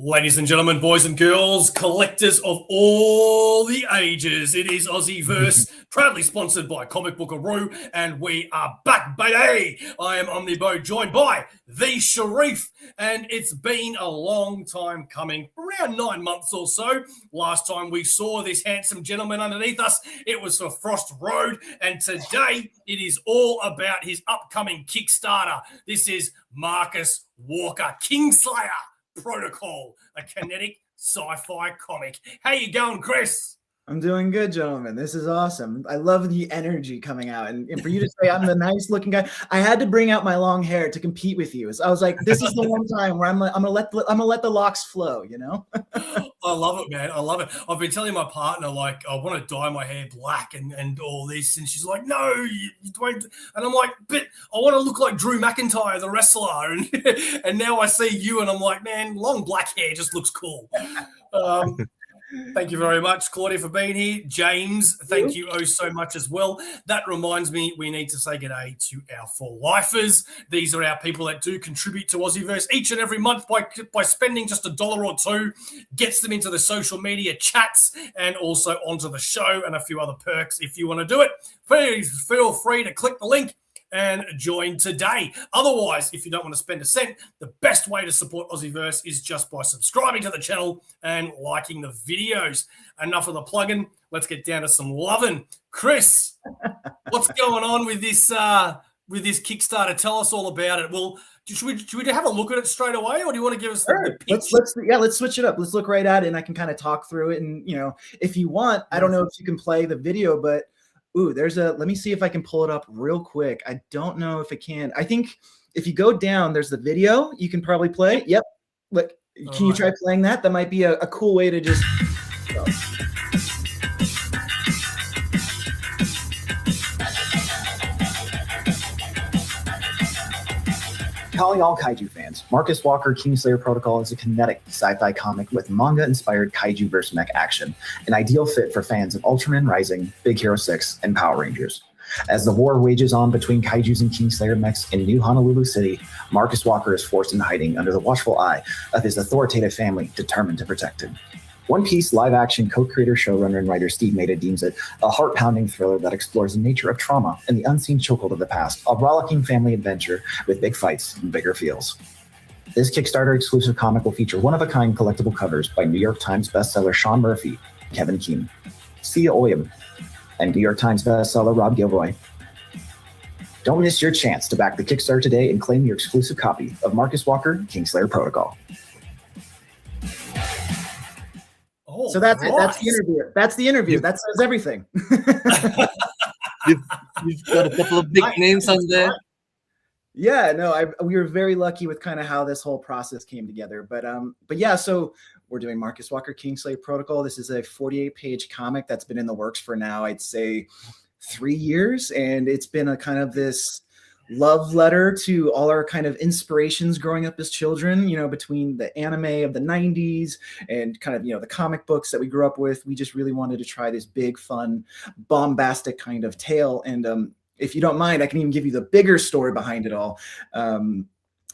Ladies and gentlemen, boys and girls, collectors of all the ages, it is Aussieverse, proudly sponsored by Comic Bookaroo, and we are back, baby! I am Omnibo, joined by the Sharif, and it's been a long time coming, around 9 months or so. Last time we saw this handsome gentleman underneath us, it was for Frost Road, and today it is all about his upcoming Kickstarter. This is Marcus Walker, Kingslayer Protocol, a Kinetic sci-fi comic. How you going, Chris? I'm doing good, gentlemen. This is awesome. I love the energy coming out. And for you to say I'm the nice looking guy, I had to bring out my long hair to compete with you. So I was like, this is the one time where I'm gonna let the locks flow, you know? I love it, man. I love it. I've been telling my partner, like, I want to dye my hair black and all this. And she's like, no, you don't. And I'm like, but I want to look like Drew McIntyre, the wrestler. And now I see you and I'm like, man, long black hair just looks cool. Thank you very much, Claudia, for being here. James, thank you oh so much as well. That reminds me, we need to say good day to our for-lifers. These are our people that do contribute to Aussieverse each and every month by spending just $1 or $2, gets them into the social media chats and also onto the show and a few other perks. If you want to do it, please feel free to click the link and join today. Otherwise, if you don't want to spend a cent, the best way to support Aussieverse is just by subscribing to the channel and liking the videos. Enough of the plug-in. Let's get down to some loving. Chris, what's going on with this Kickstarter? Tell us all about it. Well, should we have a look at it straight away, or do you want to give us the pitch? Let's switch it up. Let's look right at it, and I can kind of talk through it. And if you want, I don't know if you can play the video, but let me see if I can pull it up real quick. I don't know if it can. I think if you go down, there's the video you can probably play. Yep. Look, can you try playing that? That might be a cool way to just. Calling all kaiju fans, Marcus Walker Kingslayer Protocol is a kinetic sci-fi comic with manga-inspired kaiju versus mech action, an ideal fit for fans of Ultraman Rising, Big Hero 6, and Power Rangers. As the war wages on between kaijus and Kingslayer mechs in New Honolulu City, Marcus Walker is forced into hiding under the watchful eye of his authoritative family determined to protect him. One Piece live-action co-creator, showrunner, and writer Steve Maida deems it a heart-pounding thriller that explores the nature of trauma and the unseen chokehold of the past, a rollicking family adventure with big fights and bigger feels. This Kickstarter-exclusive comic will feature one-of-a-kind collectible covers by New York Times bestseller Sean Murphy, Kevin Keane, Sia Oyam, and New York Times bestseller Rob Gilroy. Don't miss your chance to back the Kickstarter today and claim your exclusive copy of Marcus Walker, Kingslayer Protocol. So that's it. That's the interview. That's the interview. That says everything. You've got a couple of big names on there. Yeah, no, we were very lucky with kind of how this whole process came together. But yeah, so we're doing Marcus Walker Kingslayer Protocol. This is a 48-page comic that's been in the works for now, I'd say 3 years, and it's been a kind of this love letter to all our kind of inspirations growing up as children, between the anime of the 90s and kind of, the comic books that we grew up with. We just really wanted to try this big, fun, bombastic kind of tale. And if you don't mind, I can even give you the bigger story behind it all.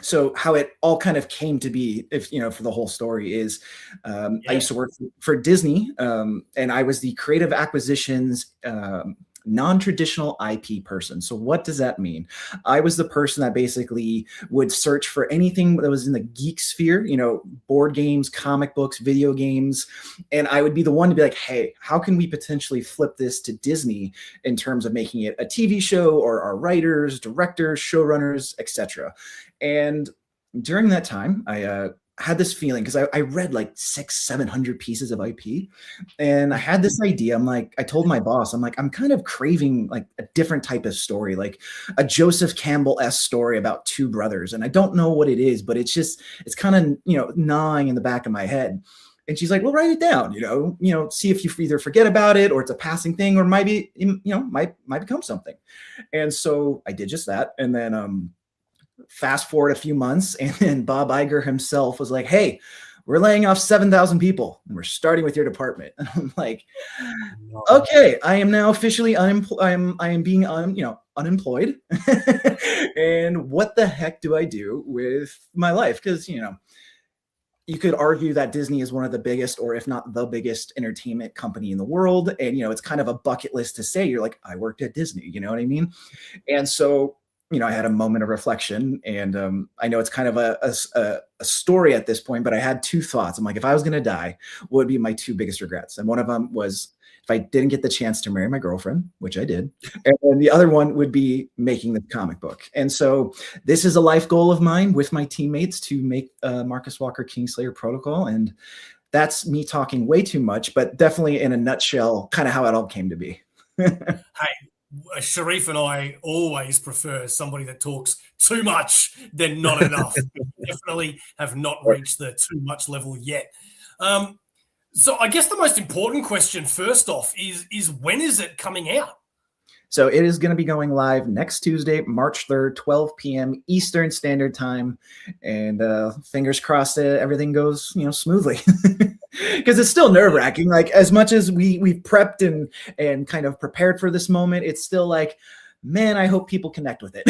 So how it all kind of came to be, for the whole story is, I used to work for Disney, and I was the creative acquisitions non-traditional IP person. So what does that mean? I was the person that basically would search for anything that was in the geek sphere, board games, comic books, video games. And I would be the one to be like, hey, how can we potentially flip this to Disney in terms of making it a TV show, or our writers, directors, showrunners, etc. And during that time, I had this feeling, because I read like 600-700 pieces of IP, and I had this idea. I told my boss, I'm kind of craving like a different type of story, like a Joseph Campbell-esque story about two brothers. And I don't know what it is, but it's kind of, gnawing in the back of my head. And she's like, well, write it down, see if you either forget about it or it's a passing thing, or maybe, might become something. And so I did just that. And then, fast forward a few months, and then Bob Iger himself was like, hey, we're laying off 7,000 people and we're starting with your department. And I'm like, okay, I am now officially unemployed. I am being unemployed. And what the heck do I do with my life? Because, you could argue that Disney is one of the biggest, or if not the biggest, entertainment company in the world. And, it's kind of a bucket list to say, you're like, I worked at Disney, you know what I mean? And so, I had a moment of reflection, and I know it's kind of a story at this point, but I had two thoughts. I'm like, if I was going to die, what would be my two biggest regrets? And one of them was if I didn't get the chance to marry my girlfriend, which I did. And then the other one would be making the comic book. And so this is a life goal of mine with my teammates to make Marcus Walker Kingslayer Protocol. And that's me talking way too much, but definitely in a nutshell, kind of how it all came to be. Hey, Sharif and I always prefer somebody that talks too much than not enough. Definitely have not reached the too much level yet. So I guess the most important question first off is when is it coming out? So it is going to be going live next Tuesday, March 3rd, 12 p.m. Eastern Standard Time. And fingers crossed that everything goes, smoothly. Because it's still nerve-wracking. Like, as much as we've prepped and kind of prepared for this moment, it's still like, man, I hope people connect with it.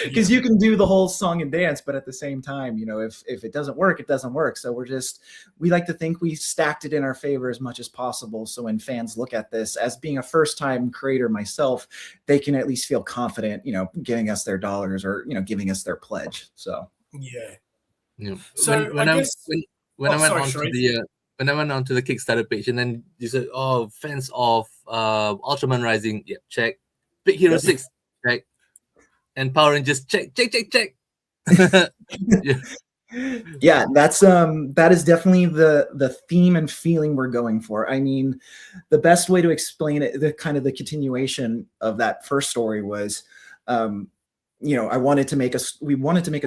Because you can do the whole song and dance, but at the same time, if it doesn't work, it doesn't work. So we like to think we stacked it in our favor as much as possible. So when fans look at this, as being a first-time creator myself, they can at least feel confident, giving us their dollars or, giving us their pledge. So yeah. So when I went on to the Kickstarter page, and then you said, "Oh, fans of Ultraman Rising, yeah, check. Big Hero 6, check. And Power Rangers, check. Yeah, that is definitely the theme and feeling we're going for. I mean, the best way to explain it, the continuation of that first story was, we wanted to make a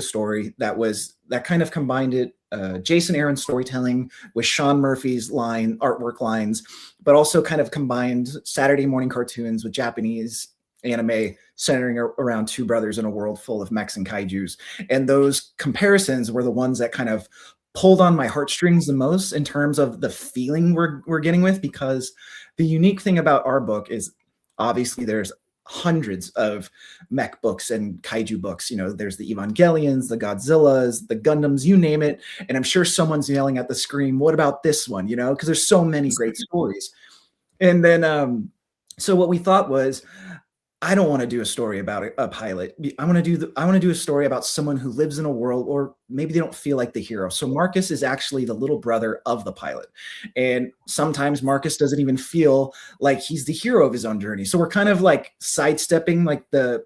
story that kind of combined it, Jason Aaron's storytelling with Sean Murphy's artwork lines, but also kind of combined Saturday morning cartoons with Japanese anime centering around two brothers in a world full of mechs and kaijus. And those comparisons were the ones that kind of pulled on my heartstrings the most in terms of the feeling we're getting with, because the unique thing about our book is obviously there's hundreds of mech books and kaiju books. There's the Evangelions, the Godzillas, the Gundams, you name it. And I'm sure someone's yelling at the screen, what about this one? Because there's so many great stories. And then, so what we thought was, I don't want to do a story about a pilot. I want to do a story about someone who lives in a world, or maybe they don't feel like the hero. So Marcus is actually the little brother of the pilot. And sometimes Marcus doesn't even feel like he's the hero of his own journey. So we're kind of like sidestepping like where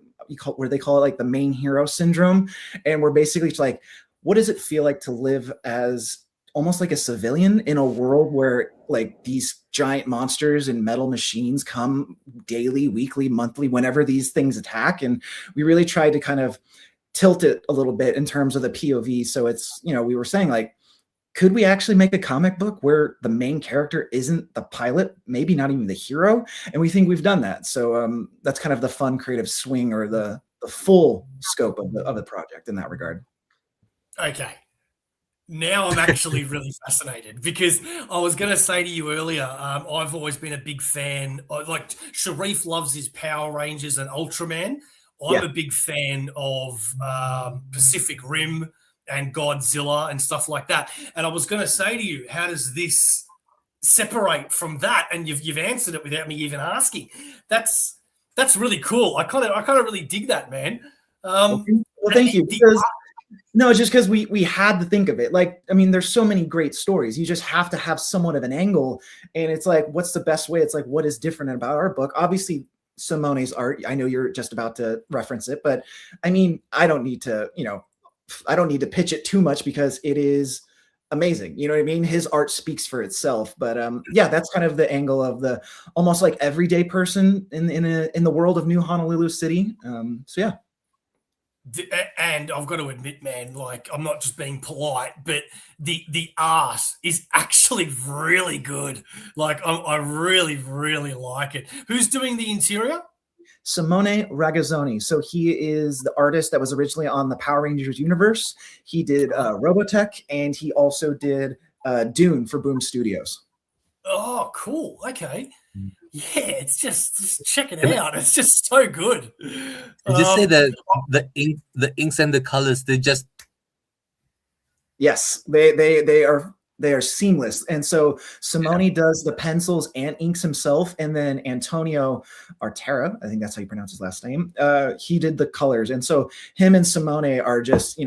they call it like the main hero syndrome. And we're basically just like, what does it feel like to live as almost like a civilian in a world where like these giant monsters and metal machines come daily, weekly, monthly, whenever these things attack. And we really tried to kind of tilt it a little bit in terms of the POV. So it's, we were saying like, could we actually make a comic book where the main character isn't the pilot, maybe not even the hero? And we think we've done that. So that's kind of the fun creative swing, or the full scope of the project in that regard. Okay. Now I'm actually really fascinated, because I was going to say to you earlier, I've always been a big fan. Like Sharif loves his Power Rangers and Ultraman. I'm a big fan of Pacific Rim and Godzilla and stuff like that. And I was going to say to you, how does this separate from that? And you've answered it without me even asking. That's really cool. I kind of really dig that, man. Well, thank you. No, just because we had to think of it. Like, I mean, there's so many great stories. You just have to have somewhat of an angle. And it's like, what's the best way? It's like, what is different about our book? Obviously, Simone's art, I know you're just about to reference it, but I mean, I don't need to pitch it too much because it is amazing. You know what I mean? His art speaks for itself. But that's kind of the angle of the almost like everyday person in the world of New Honolulu City. So yeah. And I've got to admit, man, like, I'm not just being polite, but the art is actually really good. Like, I really, really like it. Who's doing the interior? Simone Ragazzoni. So he is the artist that was originally on the Power Rangers universe. He did Robotech, and he also did Dune for Boom Studios. Oh, cool. Okay. Yeah, it's just check it out. It's just so good. Just say that the inks and the colors, they just Yes, they are seamless. And so Simone does the pencils and inks himself, and then Antonio Artera, I think that's how you pronounce his last name, he did the colors. And so him and Simone are just,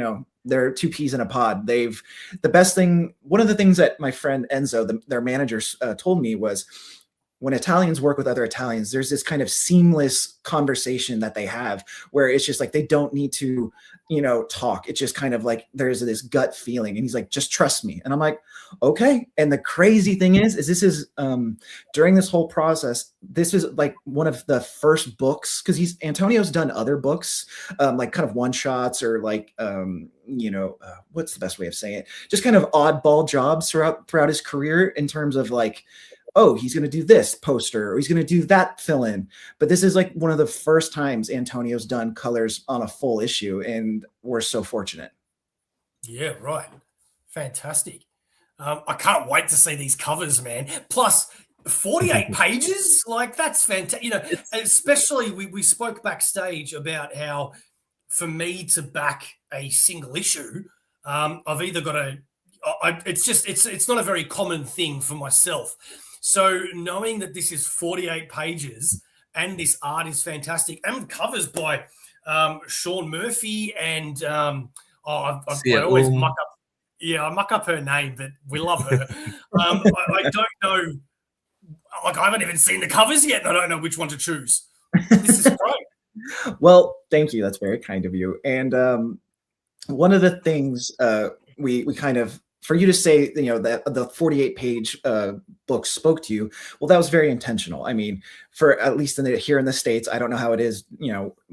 they're two peas in a pod. One of the things that my friend Enzo, their manager, told me was, when Italians work with other Italians, there's this kind of seamless conversation that they have where it's just like they don't need to, talk. It's just kind of like there's this gut feeling. And he's like, just trust me. And I'm like, okay. And the crazy thing is this is during this whole process, this is like one of the first books, because Antonio's done other books, like kind of one shots or like what's the best way of saying it? Just kind of oddball jobs throughout his career in terms of like, oh, he's going to do this poster or he's going to do that fill in. But this is like one of the first times Antonio's done colors on a full issue, and we're so fortunate. Yeah, right. Fantastic. I can't wait to see these covers, man. Plus 48 pages, like that's fantastic. Especially we spoke backstage about how for me to back a single issue, I've either got to, it's not a very common thing for myself. So knowing that this is 48 pages and this art is fantastic, and covers by Sean Murphy and I always muck up. Yeah, I muck up her name, but we love her. I don't know. Like I haven't even seen the covers yet, and I don't know which one to choose. This is great. Well, thank you. That's very kind of you. And one of the things we kind of, for you to say, that the 48-page book spoke to you, well, that was very intentional. I mean, for at least here in the States, I don't know how it is,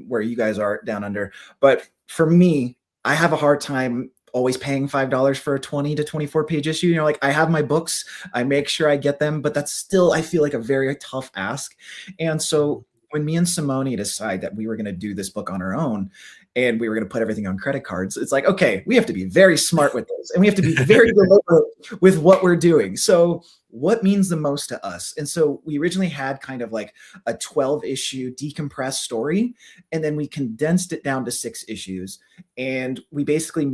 where you guys are down under, but for me, I have a hard time always paying $5 for a 20 to 24-page issue. Like I have my books, I make sure I get them, but that's still, I feel like, a very tough ask. And so when me and Simone decide that we were going to do this book on our own, and we were going to put everything on credit cards, it's like, okay, we have to be very smart with this, and we have to be very deliberate with what we're doing. So what means the most to us? And so we originally had kind of like a 12-issue decompressed story, and then we condensed it down to 6 issues. And we basically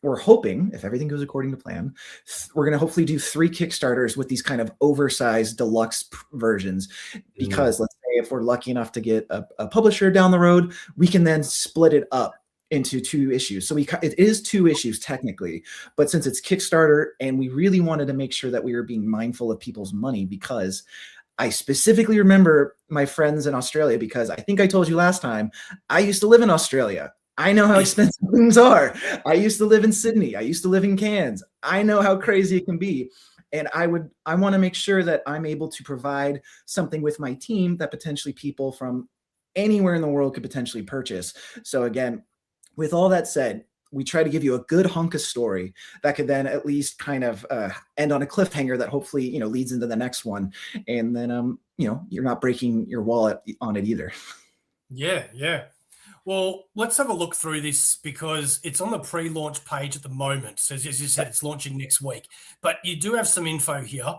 we're hoping, if everything goes according to plan, we're going to hopefully do 3 Kickstarters with these kind of oversized deluxe versions, because let's say if we're lucky enough to get a publisher down the road, we can then split it up into 2 issues. So it is 2 issues technically, but since it's Kickstarter, and we really wanted to make sure that we were being mindful of people's money, because I specifically remember my friends in Australia, because I think I told you last time, I used to live in Australia. I know how expensive things are. I used to live in Sydney. I used to live in Cairns. I know how crazy it can be. And I want to make sure that I'm able to provide something with my team that potentially people from anywhere in the world could potentially purchase. So again, with all that said, we try to give you a good hunk of story that could then at least kind of end on a cliffhanger that hopefully, leads into the next one. And then, you're not breaking your wallet on it either. Yeah, yeah. Well, let's have a look through this, because it's on the pre-launch page at the moment. So as you said, it's launching next week. But you do have some info here.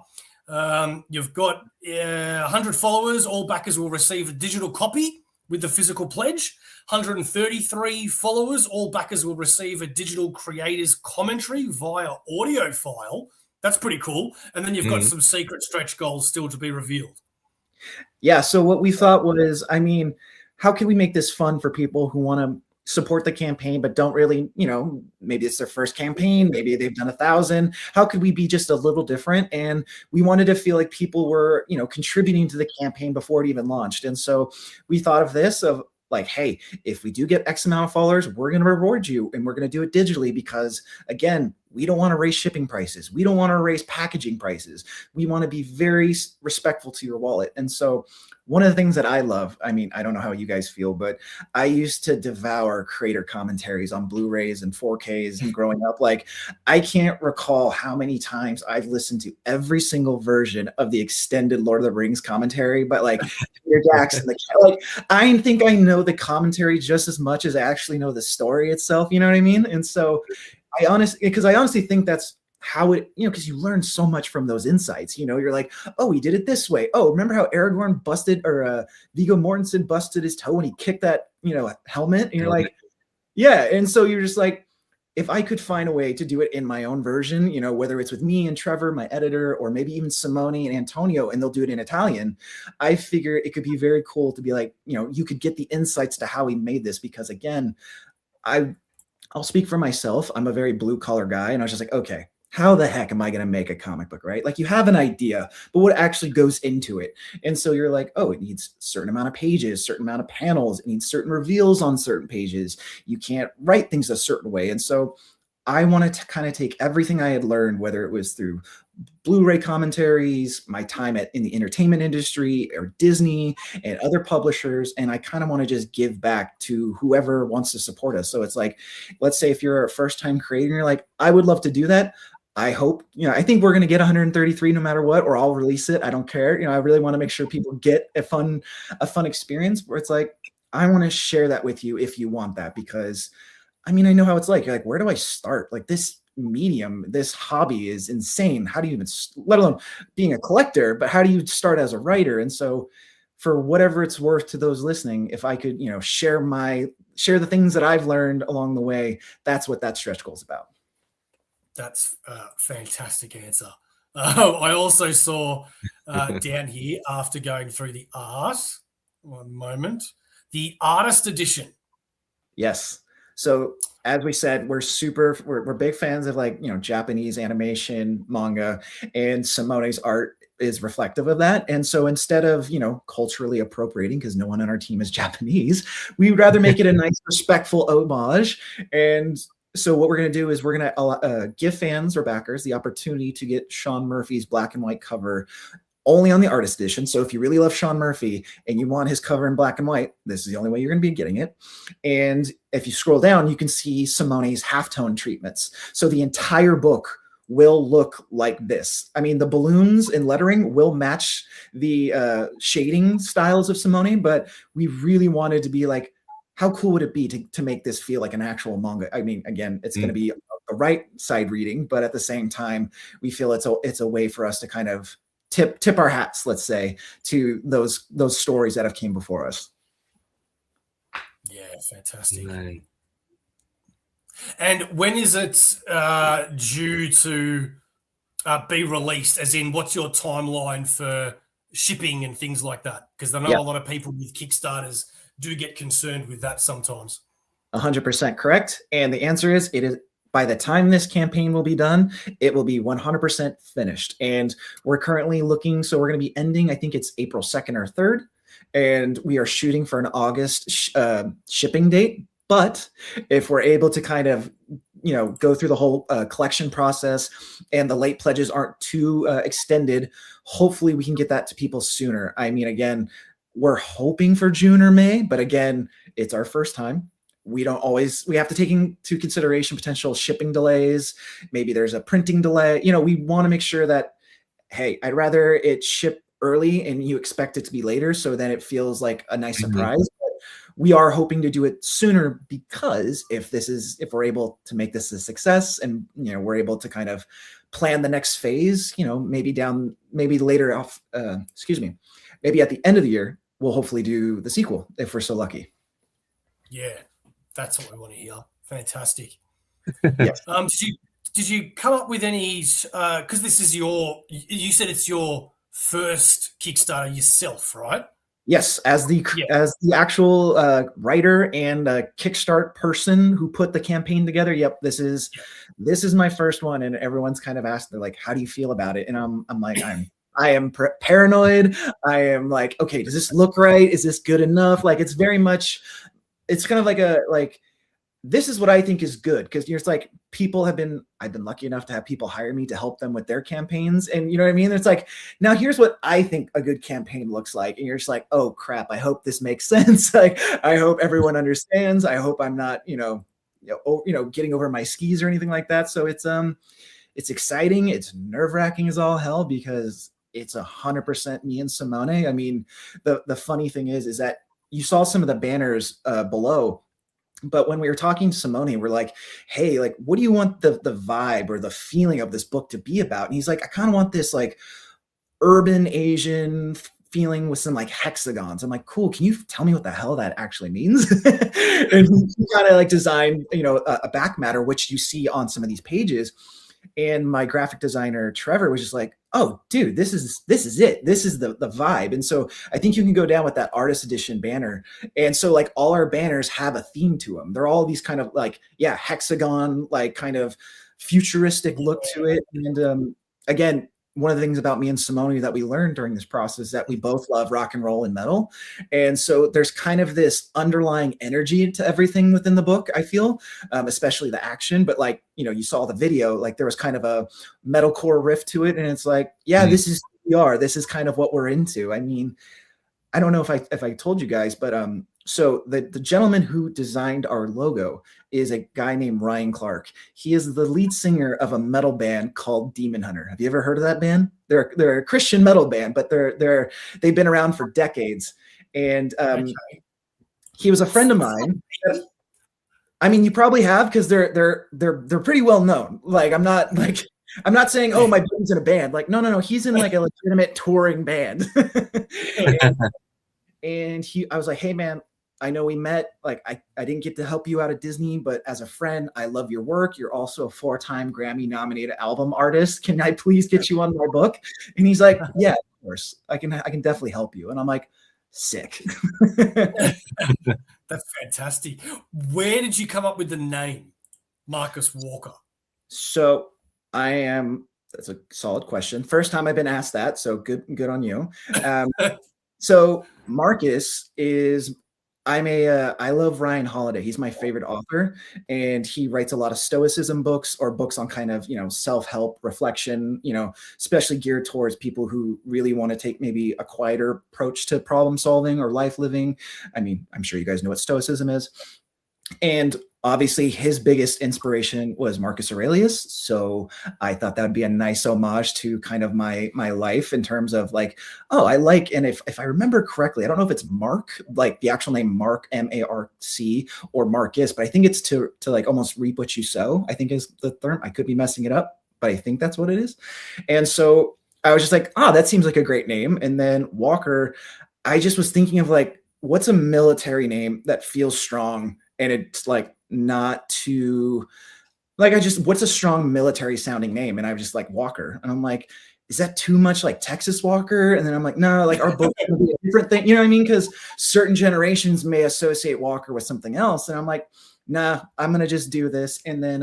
You've got 100 followers. All backers will receive a digital copy with the physical pledge. 133 followers. All backers will receive a digital creator's commentary via audio file. That's pretty cool. And then you've got some secret stretch goals still to be revealed. Yeah, so what we thought was, how can we make this fun for people who want to support the campaign but don't really, maybe it's their first campaign, maybe they've done 1,000. How could we be just a little different? And we wanted to feel like people were, contributing to the campaign before it even launched. And so we thought of this of like, hey, if we do get X amount of followers, we're going to reward you, and we're going to do it digitally, because again, we don't want to raise shipping prices. We don't want to raise packaging prices. We want to be very respectful to your wallet. And so one of the things that I love, I don't know how you guys feel, but I used to devour creator commentaries on Blu-rays and 4Ks and growing up. Like, I can't recall how many times I've listened to every single version of the extended Lord of the Rings commentary, but like Peter Jackson, I think I know the commentary just as much as I actually know the story itself. You know what I mean? And so I honestly think that's how it, because you learn so much from those insights. You're like, oh, he did it this way. Oh, remember how Aragorn Viggo Mortensen busted his toe when he kicked that, helmet? And you're like, yeah. And so you're just like, if I could find a way to do it in my own version, you know, whether it's with me and Trevor, my editor, or maybe even Simone and Antonio, and they'll do it in Italian, I figure it could be very cool to be like, you know, you could get the insights to how he made this, because again, I'll speak for myself. I'm a very blue collar guy, and I was just like, okay, how the heck am I going to make a comic book, right? Like, you have an idea, but what actually goes into it? And so you're like, oh, it needs a certain amount of pages, certain amount of panels, it needs certain reveals on certain pages. You can't write things a certain way. And so I wanted to kind of take everything I had learned, whether it was through Blu-ray commentaries, my time in the entertainment industry, or Disney and other publishers, and I kind of want to just give back to whoever wants to support us. So it's like, let's say if you're a first-time creator, and you're like, I would love to do that. I hope, you know, I think we're going to get 133 no matter what, or I'll release it. I don't care. You know, I really want to make sure people get a fun experience where it's like, I want to share that with you if you want that, because I mean, I know how it's like. You're like, where do I start? Like, this medium, this hobby is insane. How do you even, let alone being a collector, but how do you start as a writer? And so for whatever it's worth to those listening, if I could, you know, share the things that I've learned along the way, that's what that stretch goal is about. That's a fantastic answer. I also saw down here, after going through the art, one moment, the artist edition. Yes. So as we said, we're big fans of, like, you know, Japanese animation, manga, and Simone's art is reflective of that. And so instead of, you know, culturally appropriating, because no one on our team is Japanese, we'd rather make it a nice, respectful homage. And so what we're going to do is we're going to give fans or backers the opportunity to get Sean Murphy's black and white cover only on the artist edition. So if you really love Sean Murphy and you want his cover in black and white, this is the only way you're going to be getting it. And if you scroll down, you can see Simone's halftone treatments. So the entire book will look like this. I mean, the balloons and lettering will match the shading styles of Simone, but we really wanted to be like, how cool would it be to make this feel like an actual manga? I mean, again, it's going to be a right side reading, but at the same time, we feel it's a way for us to kind of tip our hats, let's say, to those stories that have came before us. Yeah, fantastic. Nice. And when is it due to be released? As in, what's your timeline for shipping and things like that? Because I know a lot of people with Kickstarters do get concerned with that sometimes. 100% correct. And the answer is, it is, by the time this campaign will be done, it will be 100% finished. And we're currently looking, so we're going to be ending, I think it's April 2nd or 3rd. And we are shooting for an August shipping date. But if we're able to kind of, you know, go through the whole collection process and the late pledges aren't too extended, hopefully we can get that to people sooner. I mean, again, we're hoping for June or May, but again, it's our first time. We have to take into consideration potential shipping delays. Maybe there's a printing delay. You know, we want to make sure that, hey, I'd rather it ship early and you expect it to be later, so then it feels like a nice surprise. But we are hoping to do it sooner, because if we're able to make this a success, and, you know, we're able to kind of plan the next phase, you know, maybe later off, maybe at the end of the year, we'll hopefully do the sequel if we're so lucky. Yeah. That's what we want to hear. Fantastic. Yes. Did you come up with any, because this is you said it's your first Kickstarter yourself, right? Yes, as the actual writer and Kickstart person who put the campaign together. Yep, this is my first one, and everyone's kind of asked, they're like, how do you feel about it? And I'm like, I am paranoid. I am like, okay, does this look right? Is this good enough? Like, it's very much, it's kind of like this is what I think is good, because you're just like, I've been lucky enough to have people hire me to help them with their campaigns, and you know what I mean? It's like, now here's what I think a good campaign looks like, and you're just like, oh crap, I hope this makes sense. Like, I hope everyone understands. I hope I'm not, getting over my skis or anything like that. So it's exciting. It's nerve-wracking as all hell, because it's 100% me and Simone. I mean, the funny thing is that you saw some of the banners below, but when we were talking to Simone, we're like, hey, like, what do you want the vibe or the feeling of this book to be about? And he's like, I kind of want this like urban Asian feeling with some like hexagons. I'm like, cool, can you tell me what the hell that actually means? And he kind of like designed, you know, a back matter, which you see on some of these pages. And my graphic designer, Trevor, was just like, oh, dude, this is it. This is the vibe. And so I think you can go down with that artist edition banner. And so like all our banners have a theme to them. They're all these kind of like, yeah, hexagon, like kind of futuristic look to it. And again, one of the things about me and Simone that we learned during this process is that we both love rock and roll and metal. And so there's kind of this underlying energy to everything within the book, I feel, especially the action. But like, you know, you saw the video, like there was kind of a metalcore riff to it. And it's like, yeah, this is who we are. This is kind of what we're into. I mean, I don't know if I told you guys, but so the gentleman who designed our logo is a guy named Ryan Clark. He is the lead singer of a metal band called Demon Hunter. Have you ever heard of that band? They're a Christian metal band, but they've been around for decades. And he was a friend of mine. I mean, you probably have, because they're pretty well known. Like I'm not saying, oh, my buddy's in a band. Like, no. He's in like a legitimate touring band. And I was like, hey man, I know we met, like I didn't get to help you out at Disney, but as a friend, I love your work. You're also a 4-time Grammy nominated album artist. Can I please get you on my book? And he's like, yeah, of course. I can definitely help you. And I'm like, sick. That's fantastic. Where did you come up with the name Marcus Walker? So that's a solid question. First time I've been asked that. So good on you. So Marcus is, I love Ryan Holiday. He's my favorite author, and he writes a lot of stoicism books or books on kind of, you know, self-help reflection, you know, especially geared towards people who really want to take maybe a quieter approach to problem solving or life living. I mean, I'm sure you guys know what stoicism is. And obviously his biggest inspiration was Marcus Aurelius. So I thought that would be a nice homage to kind of my life in terms of like, oh, I like, and if I remember correctly, I don't know if it's Mark, like the actual name Mark, M-A-R-C, or Marcus, but I think it's to like almost reap what you sow, I think is the term. I could be messing it up, but I think that's what it is. And so I was just like, that seems like a great name. And then Walker, I just was thinking of like, what's a military name that feels strong? And it's like not too, like, what's a strong military sounding name? And I was just like, Walker. And I'm like, is that too much like Texas Walker? And then I'm like, no, like our book would be a different thing. You know what I mean? Because certain generations may associate Walker with something else. And I'm like, nah, I'm going to just do this. And then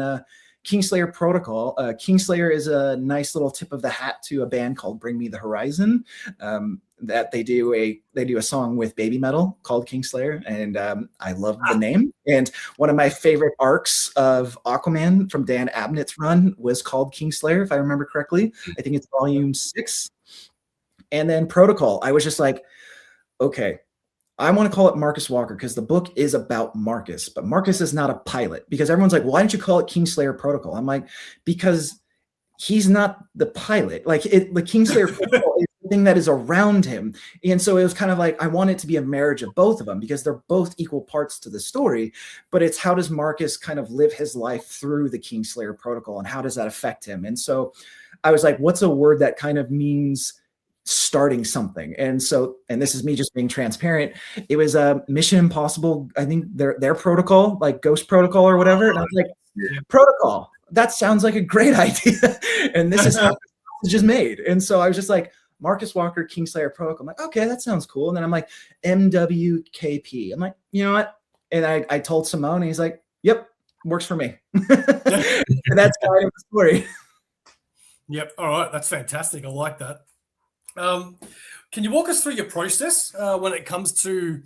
Kingslayer Protocol. Kingslayer is a nice little tip of the hat to a band called Bring Me the Horizon. That they do a song with Baby Metal called Kingslayer, and I love the name. And one of my favorite arcs of Aquaman from Dan Abnett's run was called Kingslayer, if I remember correctly. I think it's volume 6. And then Protocol, I was just like, okay, I want to call it Marcus Walker because the book is about Marcus, but Marcus is not a pilot, because everyone's like, why don't you call it Kingslayer Protocol? I'm like, because he's not the pilot. Like the Kingslayer Protocol is the thing that is around him. And so it was kind of like, I want it to be a marriage of both of them because they're both equal parts to the story, but it's how does Marcus kind of live his life through the Kingslayer Protocol and how does that affect him? And so I was like, what's a word that kind of means starting something? And so, and this is me just being transparent, it was a Mission Impossible, I think their protocol, like Ghost Protocol or whatever. And I was like, Protocol, that sounds like a great idea. And this is how it's just made. And so I was just like, Marcus Walker, Kingslayer Protocol. I'm like, okay, that sounds cool. And then I'm like, MWKP. I'm like, you know what? And I told Simone, and he's like, yep, works for me. And that's kind of the story. Yep. All right. That's fantastic. I like that. Can you walk us through your process when it comes to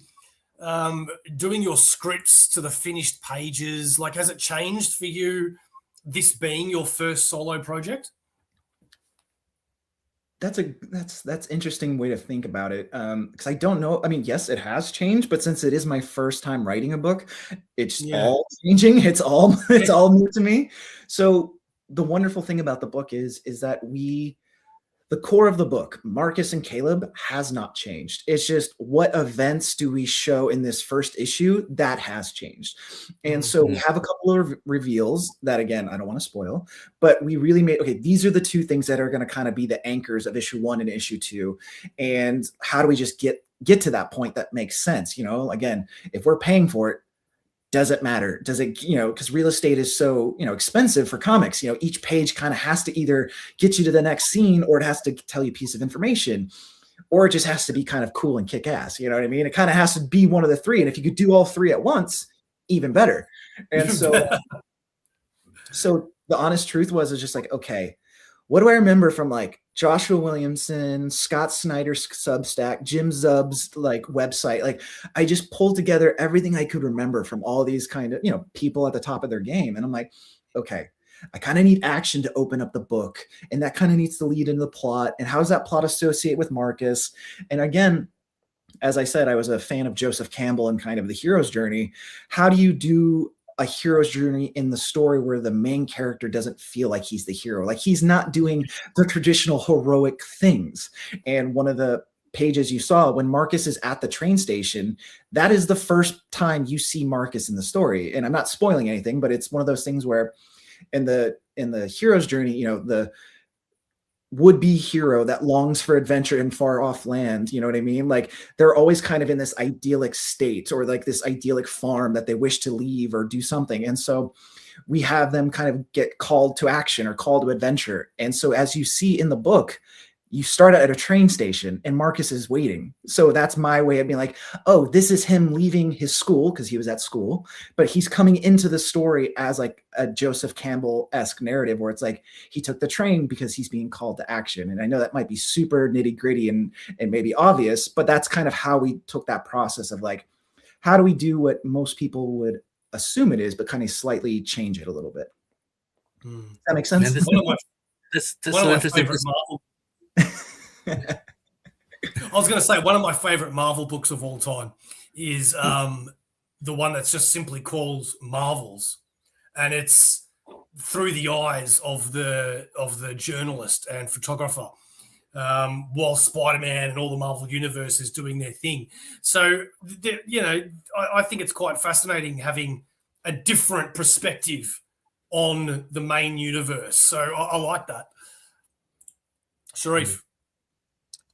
doing your scripts to the finished pages? Like, has it changed for you, this being your first solo project? That's interesting way to think about it. Because I don't know. I mean, yes, it has changed, but since it is my first time writing a book, it's all changing. It's all new to me. So the wonderful thing about the book is that we The core of the book, Marcus and Caleb, has not changed. It's just what events do we show in this first issue that has changed. And so we have a couple of reveals that, again, I don't want to spoil, but we really made, okay, these are the two things that are going to kind of be the anchors of issue 1 and issue 2. And how do we just get to that point that makes sense? You know, again, if we're paying for it, does it matter? Does it, you know, because real estate is so, you know, expensive for comics, you know, each page kind of has to either get you to the next scene, or it has to tell you a piece of information, or it just has to be kind of cool and kick ass. You know what I mean? It kind of has to be one of the three. And if you could do all three at once, even better. And so, so the honest truth was, it's just like, okay, what do I remember from like Joshua Williamson, Scott Snyder's Substack, Jim Zub's like website? Like, I just pulled together everything I could remember from all these kind of, you know, people at the top of their game. And I'm like, okay, I kind of need action to open up the book, and that kind of needs to lead into the plot. And how does that plot associate with Marcus? And again, as I said, I was a fan of Joseph Campbell and kind of the hero's journey. How do you do a hero's journey in the story where the main character doesn't feel like he's the hero? Like, he's not doing the traditional heroic things. And one of the pages you saw when Marcus is at the train station, that is the first time you see Marcus in the story. And I'm not spoiling anything, but it's one of those things where in the hero's journey, you know, the would-be hero that longs for adventure in far off land, you know what I mean? Like, they're always kind of in this idyllic state, or like this idyllic farm that they wish to leave or do something. And so we have them kind of get called to action or called to adventure. And so as you see in the book, you start at a train station and Marcus is waiting. So that's my way of being like, oh, this is him leaving his school, because he was at school, but he's coming into the story as like a Joseph Campbell-esque narrative where it's like he took the train because he's being called to action. And I know that might be super nitty gritty and maybe obvious, but that's kind of how we took that process of like, how do we do what most people would assume it is, but kind of slightly change it a little bit. Does that make sense? Man, this so interesting. I was going to say, one of my favorite Marvel books of all time is the one that's just simply called Marvels, and it's through the eyes of the journalist and photographer, while Spider-Man and all the Marvel universe is doing their thing. So, you know, I think it's quite fascinating having a different perspective on the main universe. So I like that. Sharif.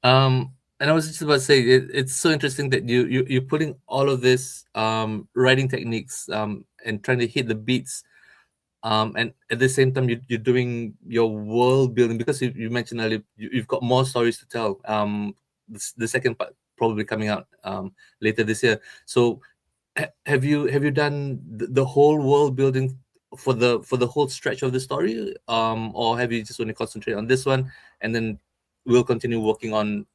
And I was just about to say, it's so interesting that you're putting all of this writing techniques and trying to hit the beats, and at the same time you're doing your world building, because you mentioned earlier you've got more stories to tell. The second part probably coming out later this year. So have you done the whole world building for the whole stretch of the story, or have you just only concentrated on this one and then we'll continue working on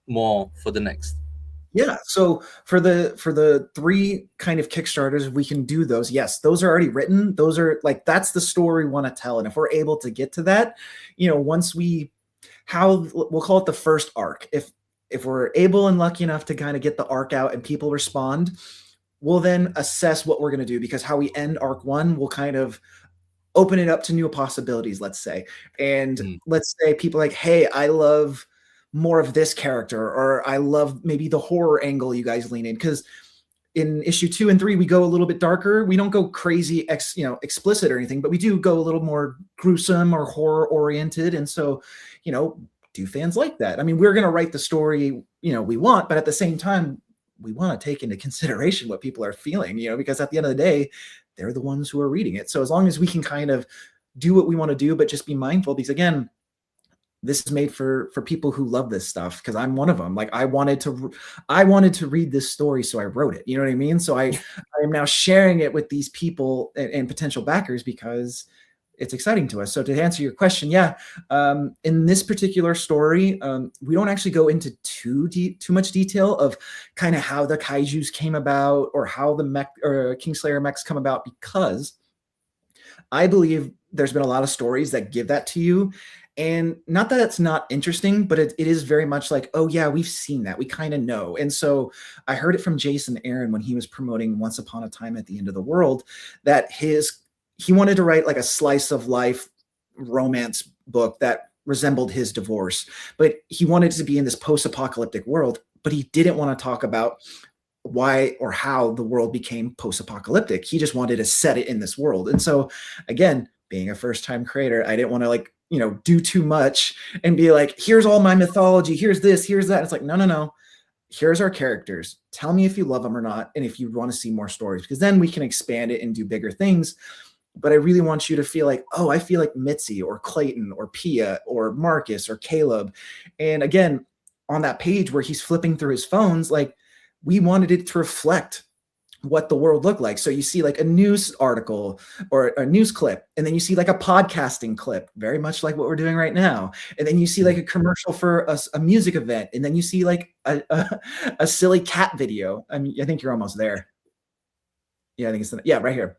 more for the next? Yeah. So for the three kind of Kickstarters, we can do those. Yes, those are already written. Those are like, that's the story we want to tell. And if we're able to get to that, you know, once we'll call it the first arc. If we're able and lucky enough to kind of get the arc out and people respond, we'll then assess what we're going to do, because how we end arc 1 will kind of open it up to new possibilities, let's say. And let's say people are like, hey, I love more of this character, or I love maybe the horror angle you guys lean in. Because in issue 2 and 3, we go a little bit darker. We don't go crazy, explicit or anything, but we do go a little more gruesome or horror oriented. And so, you know, do fans like that? I mean, we're going to write the story, you know, we want, but at the same time, we want to take into consideration what people are feeling, you know, because at the end of the day, they're the ones who are reading it. So as long as we can kind of do what we want to do, but just be mindful, because again, this is made for people who love this stuff, because I'm one of them. Like, I wanted to read this story, so I wrote it. You know what I mean? So I am now sharing it with these people and potential backers, because it's exciting to us. So to answer your question, yeah, in this particular story, we don't actually go into too much detail of kind of how the kaijus came about or how the mech or Kingslayer mechs come about, because I believe there's been a lot of stories that give that to you. And not that it's not interesting, but it is very much like, oh yeah, we've seen that. We kind of know. And so I heard it from Jason Aaron when he was promoting Once Upon a Time at the End of the World, that he wanted to write like a slice of life romance book that resembled his divorce, but he wanted to be in this post-apocalyptic world, but he didn't want to talk about why or how the world became post-apocalyptic. He just wanted to set it in this world. And so again, being a first-time creator, I didn't want to like, you know, do too much and be like, here's all my mythology, here's this, here's that. It's like, no. Here's our characters. Tell me if you love them or not, and if you want to see more stories, because then we can expand it and do bigger things. But I really want you to feel like, oh, I feel like Mitzi or Clayton or Pia or Marcus or Caleb. And again, on that page where he's flipping through his phones, like we wanted it to reflect what the world looked like. So you see like a news article or a news clip, and then you see like a podcasting clip, very much like what we're doing right now. And then you see like a commercial for a music event. And then you see like a silly cat video. I mean, I think you're almost there. Yeah, I think it's, yeah, right here.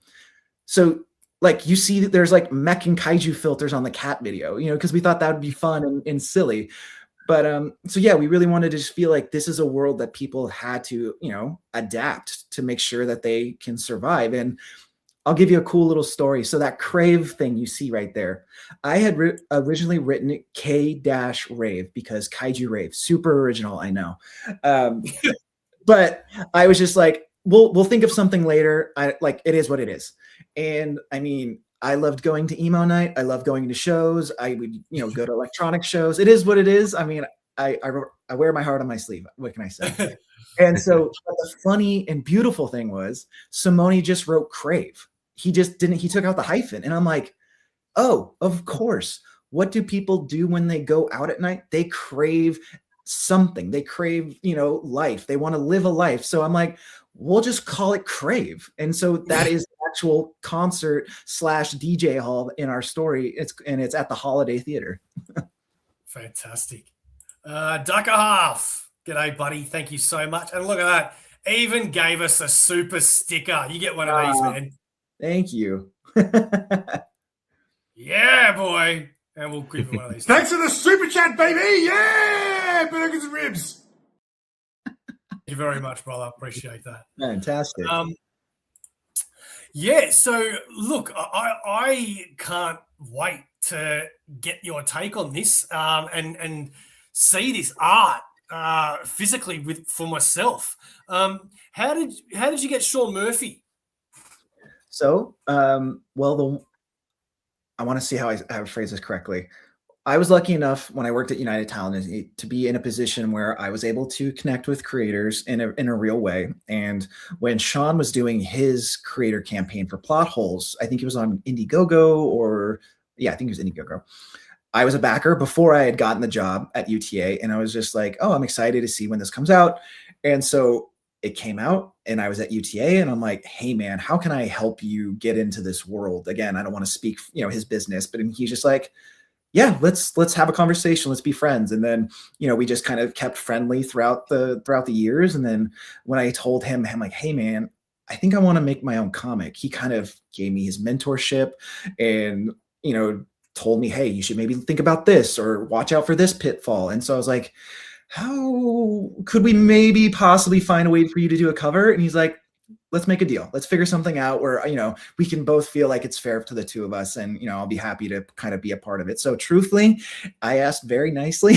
So like you see that there's like Mech and Kaiju filters on the cat video, you know, because we thought that would be fun and silly. But so yeah, we really wanted to just feel like this is a world that people had to, you know, adapt to make sure that they can survive. And I'll give you a cool little story. So that Crave thing you see right there, I had originally written it K-Rave because Kaiju Rave, super original, I know. But I was just like, we'll think of something later. I like, it is what it is. And I mean, I loved going to emo night. I love going to shows. I would, you know, go to electronic shows. It is what it is. I mean, I wear my heart on my sleeve. What can I say? And so the funny and beautiful thing was Simone just wrote Crave. He just didn't, he took out the hyphen. And I'm like, oh, of course. What do people do when they go out at night? They crave something. They crave, you know, life. They want to live a life. So I'm like, we'll just call it Crave. And so that is actual concert / DJ hall in our story. It's at the Holiday Theater. Fantastic. Duck a half. G'day, buddy. Thank you so much. And look at that. Even gave us a super sticker. You get one of these, man. Thank you. Yeah, boy. And we'll give you one of these. Thanks for the super chat, baby. Yeah, burgers and ribs. Thank you very much, brother. Appreciate that. Fantastic. Yeah, so look, I can't wait to get your take on this and see this art physically for myself. How did you get Sean Murphy? So, well, I want to see how I phrase this correctly. I was lucky enough when I worked at United Talent to be in a position where I was able to connect with creators in a real way. And when Sean was doing his creator campaign for Plot Holes, I think it was on Indiegogo I think it was Indiegogo. I was a backer before I had gotten the job at UTA. And I was just like, oh, I'm excited to see when this comes out. And so it came out and I was at UTA and I'm like, hey man, how can I help you get into this world? Again, I don't want to speak, you know, his business, but he's just like, yeah, let's have a conversation. Let's be friends. And then, you know, we just kind of kept friendly throughout the years. And then when I told him, I'm like, hey man, I think I want to make my own comic. He kind of gave me his mentorship and, you know, told me, hey, you should maybe think about this or watch out for this pitfall. And so I was like, how could we maybe possibly find a way for you to do a cover? And he's like, let's make a deal. Let's figure something out where, you know, we can both feel like it's fair to the two of us. And, you know, I'll be happy to kind of be a part of it. So truthfully, I asked very nicely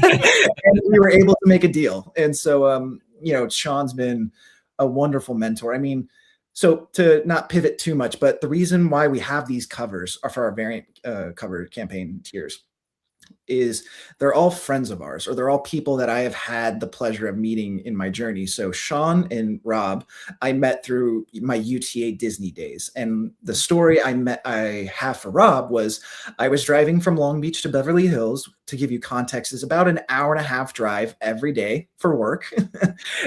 and we were able to make a deal. And so, you know, Sean's been a wonderful mentor. I mean, so to not pivot too much, but the reason why we have these covers are for our variant cover campaign tiers is they're all friends of ours, or they're all people that I have had the pleasure of meeting in my journey. So Sean and Rob, I met through my UTA Disney days. And the story I have for Rob was I was driving from Long Beach to Beverly Hills. To give you context, is about an hour and a half drive every day for work.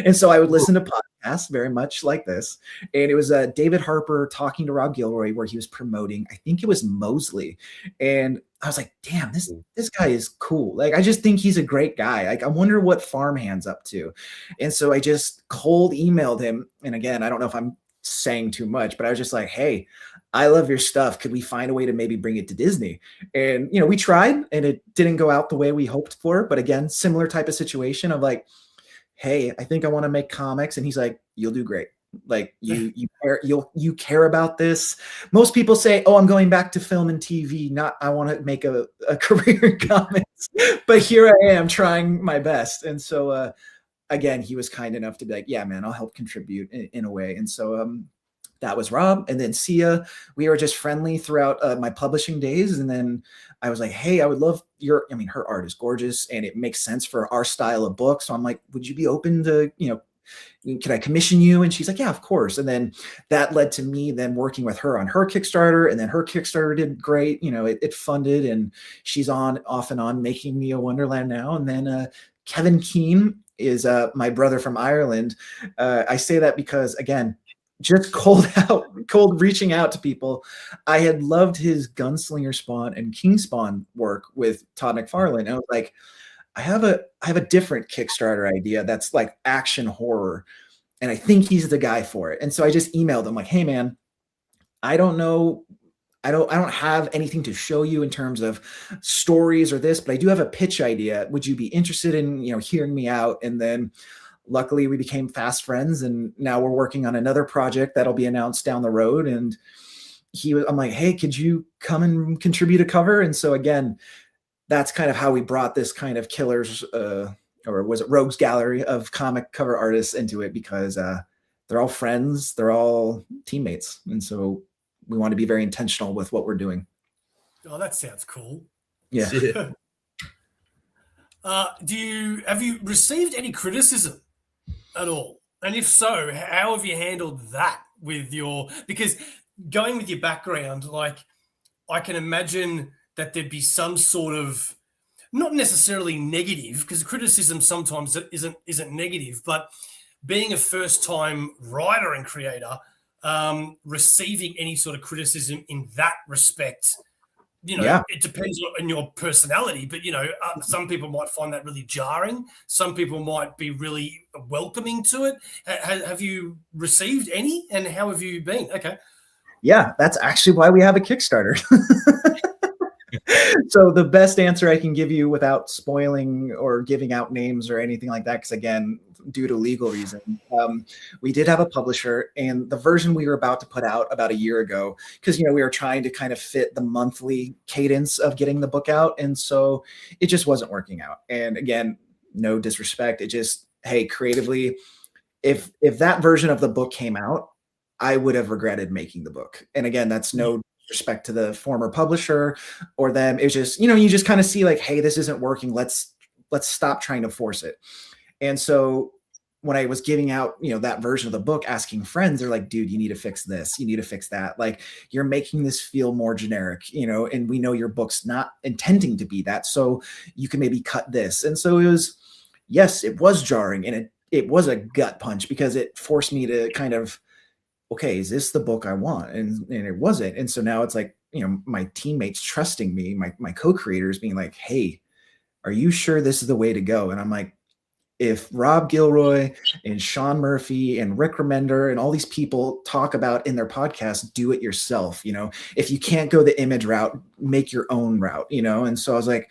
And so I would listen to podcasts very much like this. And it was David Harper talking to Rob Gilroy where he was promoting, I think it was Mosley. And I was like, damn, this guy is cool. Like, I just think he's a great guy. Like, I wonder what Farmhand's up to. And so I just cold emailed him. And again, I don't know if I'm saying too much, but I was just like, hey, I love your stuff. Could we find a way to maybe bring it to Disney? And, you know, we tried and it didn't go out the way we hoped for. But again, similar type of situation of like, hey, I think I want to make comics. And he's like, you'll do great. Like you care about this. Most people say, oh, I'm going back to film and TV, not I want to make a career in comics. But here I am trying my best. And so again, he was kind enough to be like, yeah, man, I'll help contribute in a way. And so that was Rob. And then Sia, we were just friendly throughout my publishing days. And then I was like, hey, I would love her art is gorgeous and it makes sense for our style of book. So I'm like, would you be open to, can I commission you? And she's like, yeah, of course. And then that led to me then working with her on her Kickstarter, and then her Kickstarter did great. It funded, and she's off and on making me a Wonderland now. And then Kevin Keane is my brother from Ireland. I say that because, again, just cold reaching out to people. I had loved his Gunslinger Spawn and King Spawn work with Todd McFarlane. And I was like, I have a different Kickstarter idea that's like action horror, and I think he's the guy for it. And so I just emailed him like, hey man, I don't know. I don't have anything to show you in terms of stories or this, but I do have a pitch idea. Would you be interested in, hearing me out? And then luckily we became fast friends, and now we're working on another project that'll be announced down the road. And I'm like, hey, could you come and contribute a cover? And so again, that's kind of how we brought this kind of killers, or was it Rogues Gallery of comic cover artists into it, because they're all friends, they're all teammates. And so we want to be very intentional with what we're doing. Oh, that sounds cool. Yeah. Have you received any criticism at all? And if so, how have you handled that because going with your background, like I can imagine that there'd be some sort of, not necessarily negative, because criticism sometimes isn't negative, but being a first-time writer and creator, receiving any sort of criticism in that respect, It depends on your personality, but some people might find that really jarring. Some people might be really welcoming to it. Have you received any, and how have you been? Okay. Yeah, that's actually why we have a Kickstarter. So the best answer I can give you without spoiling or giving out names or anything like that, because again, due to legal reasons, we did have a publisher, and the version we were about to put out about a year ago, because we were trying to kind of fit the monthly cadence of getting the book out, and so it just wasn't working out. And again, no disrespect, it just, hey, creatively, if that version of the book came out, I would have regretted making the book. And again, that's no respect to the former publisher or them. It's just, you just kind of see like, hey, this isn't working. Let's stop trying to force it. And so when I was giving out, that version of the book, asking friends, they're like, dude, you need to fix this. You need to fix that. Like, you're making this feel more generic, and we know your book's not intending to be that. So you can maybe cut this. And so it was jarring, and it was a gut punch, because it forced me to kind of, okay, is this the book I want? And it wasn't. And so now it's like, my teammates trusting me, my co-creators being like, hey, are you sure this is the way to go? And I'm like, if Rob Gilroy and Sean Murphy and Rick Remender and all these people talk about in their podcast, do it yourself. If you can't go the Image route, make your own route, And so I was like,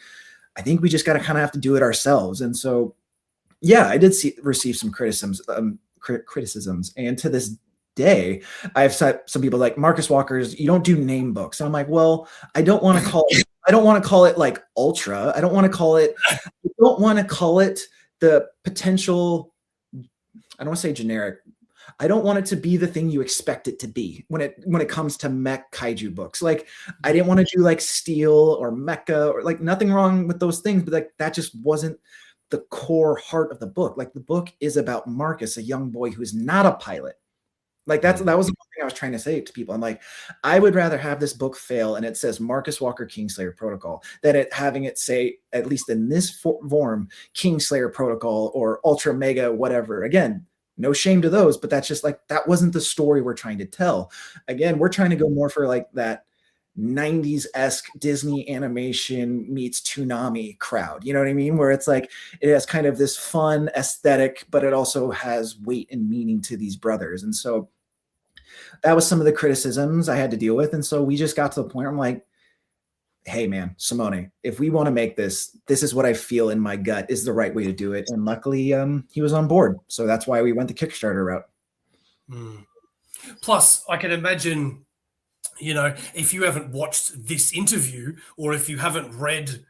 I think we just got to kind of have to do it ourselves. And so, yeah, I did receive some criticisms. And to this day, I've said some people like, Marcus Walker's, you don't do name books. And I'm like, well, I don't want to call it like Ultra. I don't want to call it the potential, I don't want to say generic. I don't want it to be the thing you expect it to be when it comes to mech kaiju books. Like, I didn't want to do like Steel or Mecha, or like, nothing wrong with those things, but like that just wasn't the core heart of the book. Like, the book is about Marcus, a young boy who's not a pilot. Like, that was the one thing I was trying to say to people. I'm like, I would rather have this book fail and it says Marcus Walker Kingslayer Protocol than having it say, at least in this form, Kingslayer Protocol or Ultra Mega whatever. Again, no shame to those, but that's just like, that wasn't the story we're trying to tell. Again, we're trying to go more for like that 90s-esque Disney animation meets Toonami crowd. You know what I mean? Where it's like, it has kind of this fun aesthetic, but it also has weight and meaning to these brothers. And so that was some of the criticisms I had to deal with. And so we just got to the point where I'm like, hey man, Simone, if we want to make this is what I feel in my gut is the right way to do it. And luckily he was on board. So that's why we went the Kickstarter route. Mm. Plus, I can imagine, if you haven't watched this interview or if you haven't read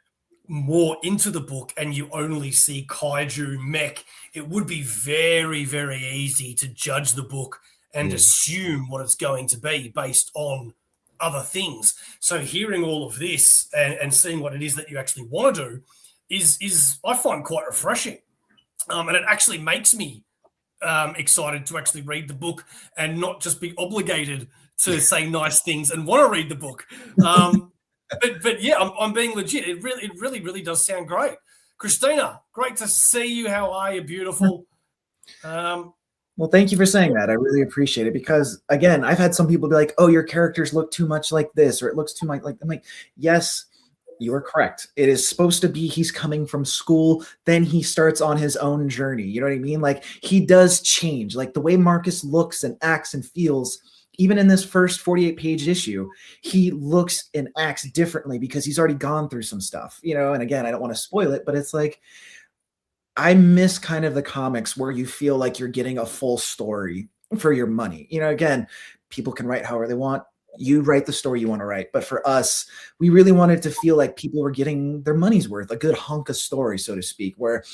more into the book and you only see kaiju mech, it would be very, very easy to judge the book and assume what it's going to be based on other things. So hearing all of this and seeing what it is that you actually want to do is I find quite refreshing. And it actually makes me excited to actually read the book and not just be obligated to say nice things and want to read the book. But yeah, I'm being legit. It really does sound great. Christina, great to see you. How are you? Beautiful. Well, thank you for saying that. I really appreciate it because, again, I've had some people be like, oh, your characters look too much like this or it looks too much like, I'm like, yes, you are correct. It is supposed to be he's coming from school, then he starts on his own journey. You know what I mean? Like, he does change. Like, the way Marcus looks and acts and feels, even in this first 48-page issue, he looks and acts differently because he's already gone through some stuff, and again, I don't want to spoil it, but it's like, I miss kind of the comics where you feel like you're getting a full story for your money. Again, people can write however they want. You write the story you want to write. But for us, we really wanted to feel like people were getting their money's worth, a good hunk of story, so to speak, where,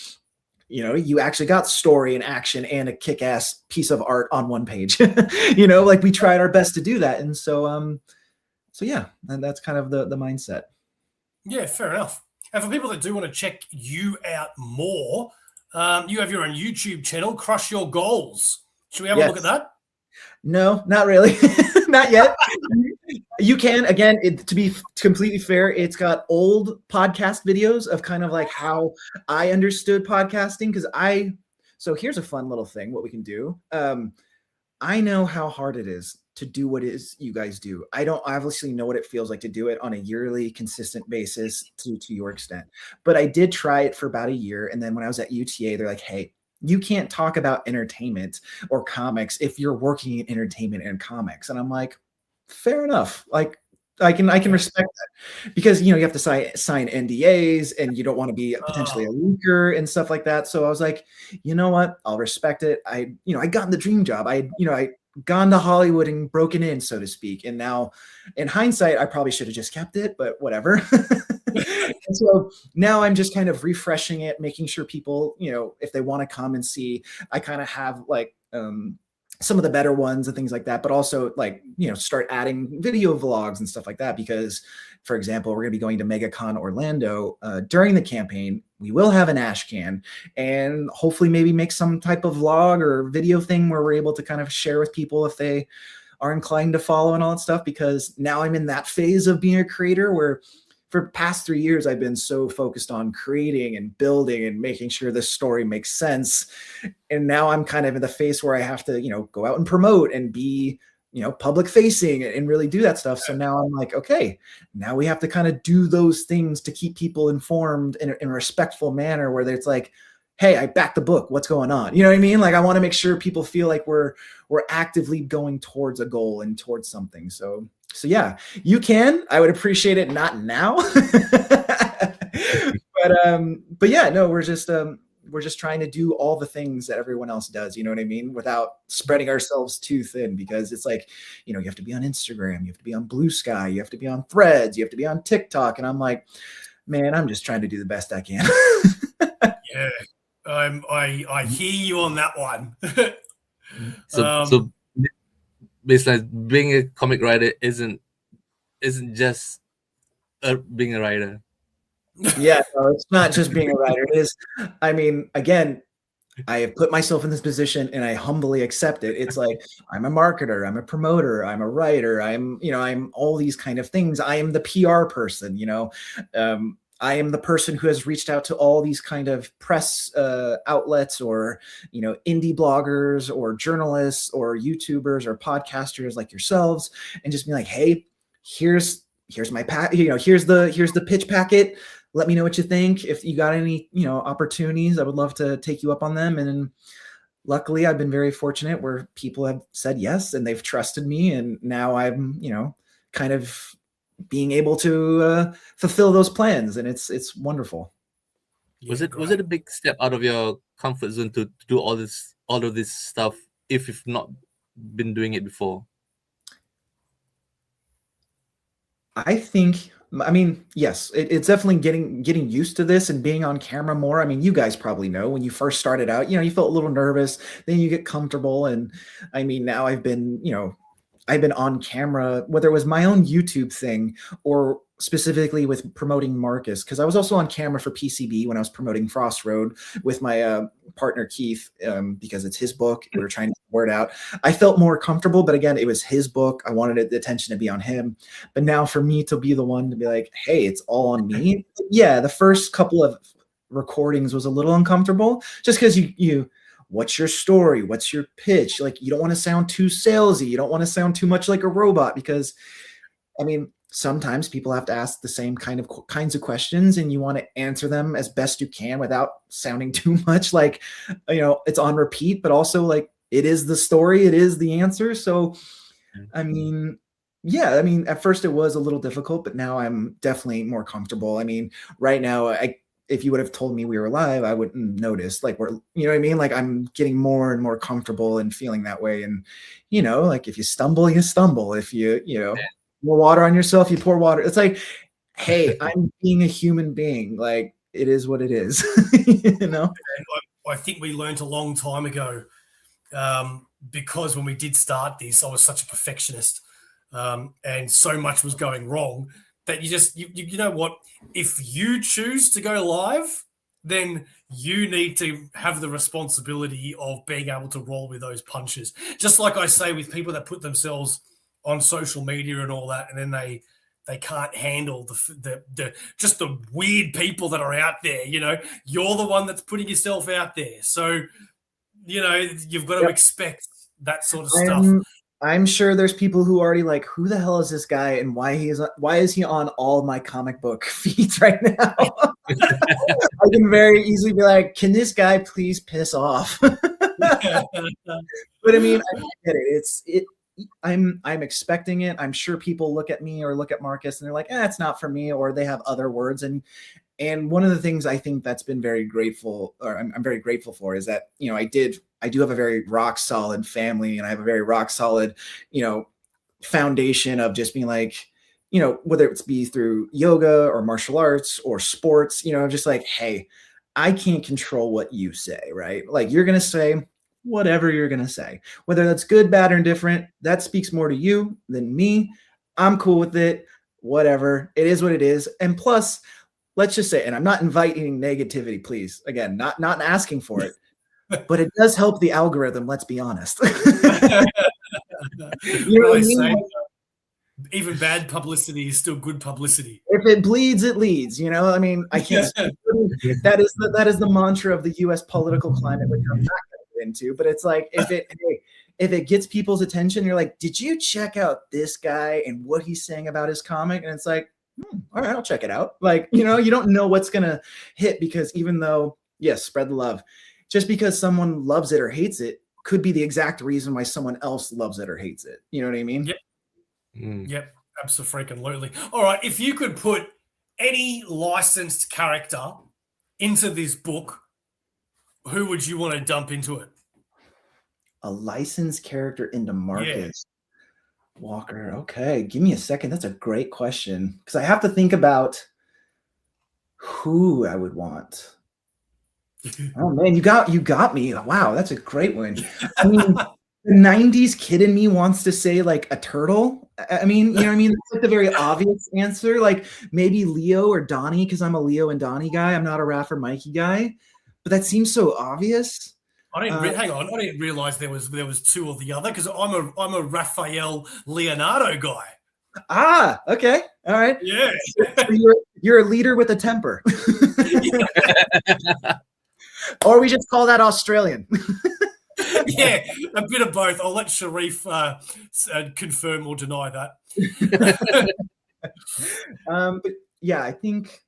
you actually got story and action and a kick-ass piece of art on one page. Like we tried our best to do that. And so yeah, and that's kind of the mindset. Yeah, fair enough. And for people that do want to check you out more, you have your own YouTube channel, Crush Your Goals. Should we have a look at that? No, not really. Not yet. You can, again, to be completely fair, it's got old podcast videos of kind of like how I understood podcasting. So here's a fun little thing, what we can do. I know how hard it is to do what it is you guys do. I don't obviously know what it feels like to do it on a yearly consistent basis to your extent, but I did try it for about a year. And then when I was at UTA, they're like, hey, you can't talk about entertainment or comics if you're working in entertainment and comics. And I'm like, fair enough. Like, I can respect that because, you have to sign NDAs and you don't want to be potentially a leaker and stuff like that. So I was like, you know what? I'll respect it. I got the dream job. I gone to Hollywood and broken in, so to speak. And now in hindsight, I probably should have just kept it, but whatever. And so now I'm just kind of refreshing it, making sure people, if they want to come and see, I kind of have like, some of the better ones and things like that, but also like, start adding video vlogs and stuff like that. Because, for example, we're going to be going to MegaCon Orlando during the campaign. We will have an ash can and hopefully maybe make some type of vlog or video thing where we're able to kind of share with people if they are inclined to follow and all that stuff. Because now I'm in that phase of being a creator where for the past 3 years, I've been so focused on creating and building and making sure this story makes sense. And now I'm kind of in the phase where I have to, go out and promote and be, public facing and really do that stuff. So now I'm like, okay, now we have to kind of do those things to keep people informed in a respectful manner where it's like, hey, I backed the book. What's going on? You know what I mean? Like, I want to make sure people feel like we're actively going towards a goal and towards something. So yeah, you can. I would appreciate it. Not now, but yeah, no, we're just trying to do all the things that everyone else does. You know what I mean? Without spreading ourselves too thin, because it's like, you have to be on Instagram, you have to be on Blue Sky, you have to be on Threads, you have to be on TikTok, and I'm like, man, I'm just trying to do the best I can. Yeah, I hear you on that one. So basically, being a comic writer isn't just being a writer. Yeah, no, it's not just being a writer. It is. I mean, again, I have put myself in this position and I humbly accept it. It's like, I'm a marketer, I'm a promoter, I'm a writer, I'm all these kind of things. I am the PR person, I am the person who has reached out to all these kind of press outlets or, indie bloggers or journalists or YouTubers or podcasters like yourselves and just be like, hey, here's my here's the pitch packet. Let me know what you think. If you got any, opportunities, I would love to take you up on them. And luckily I've been very fortunate where people have said yes and they've trusted me. And now I'm, kind of being able to fulfill those plans, and it's wonderful. Was it a big step out of your comfort zone to do all of this stuff if you've not been doing it before? I think, I mean, yes, it's definitely getting used to this and being on camera more. I mean, you guys probably know when you first started out, you felt a little nervous, then you get comfortable. And I mean, now I've been on camera, whether it was my own YouTube thing or specifically with promoting Marcus, because I was also on camera for PCB when I was promoting Frost Road with my partner Keith, because it's his book. We were trying to get the word out. I felt more comfortable, but again, it was his book. I wanted the attention to be on him. But now for me to be the one to be like, hey, it's all on me. Yeah, the first couple of recordings was a little uncomfortable just because you what's your story? What's your pitch? Like, you don't want to sound too salesy. You don't want to sound too much like a robot because, I mean, sometimes people have to ask the same kinds of questions and you want to answer them as best you can without sounding too much like, it's on repeat, but also like it is the story, it is the answer. So, I mean, yeah, I mean, at first it was a little difficult, but now I'm definitely more comfortable. I mean, right now, if you would have told me we were live, I wouldn't notice. Like, you know what I mean? Like, I'm getting more and more comfortable and feeling that way. And, like if you stumble, you stumble. If you pour water on yourself, you pour water. It's like, hey, I'm being a human being. Like, it is what it is. I think we learned a long time ago, because when we did start this, I was such a perfectionist, and so much was going wrong that you know what? If you choose to go live, then you need to have the responsibility of being able to roll with those punches. Just like I say with people that put themselves on social media and all that, and then they can't handle the just the weird people that are out there. You're the one that's putting yourself out there, so you've got to expect that sort of stuff. I'm sure there's people who already like, who the hell is this guy and why is he on all my comic book feeds right now? I can very easily be like, can this guy please piss off? But I mean, I get it. I'm expecting it. I'm sure people look at me or look at Marcus and they're like, it's not for me, or they have other words. And one of the things I think that's been very grateful, or I'm very grateful for, is that, I do have a very rock solid family, and I have a very rock solid, foundation of just being like, whether it's be through yoga or martial arts or sports, just like, hey, I can't control what you say, right? Like, you're going to say whatever you're going to say, whether that's good, bad, or indifferent. That speaks more to you than me. I'm cool with it. Whatever. It is what it is. And plus, let's just say, and I'm not inviting negativity, please. Again, not asking for it, but it does help the algorithm. Let's be honest. You know what I mean? Even bad publicity is still good publicity. If it bleeds, it leads. I mean, I can't. That is the mantra of the U.S. political climate, which I'm not going to get into. But it's like, if it gets people's attention, you're like, did you check out this guy and what he's saying about his comic? And it's like, all right, I'll check it out. Like, you don't know what's going to hit, because even though, yes, spread the love, just because someone loves it or hates it could be the exact reason why someone else loves it or hates it. You know what I mean? Yep. Yep. Absolutely. All right. If you could put any licensed character into this book, who would you want to dump into it? A licensed character into Marcus Walker. Okay. Give me a second. That's a great question, because I have to think about who I would want. Oh man, you got me. Wow, that's a great one. I mean, the 90s kid in me wants to say like a turtle. I mean, what I mean? That's like the very obvious answer. Like maybe Leo or Donnie, because I'm a Leo and Donnie guy. I'm not a Raph or Mikey guy. But that seems so obvious. Hang on. I didn't realize there was two of the other, because I'm a Raphael Leonardo guy. Ah, okay. All right. Yeah. So you're a leader with a temper. Or we just call that Australian. Yeah, a bit of both. I'll let Sharif confirm or deny that. But yeah, I think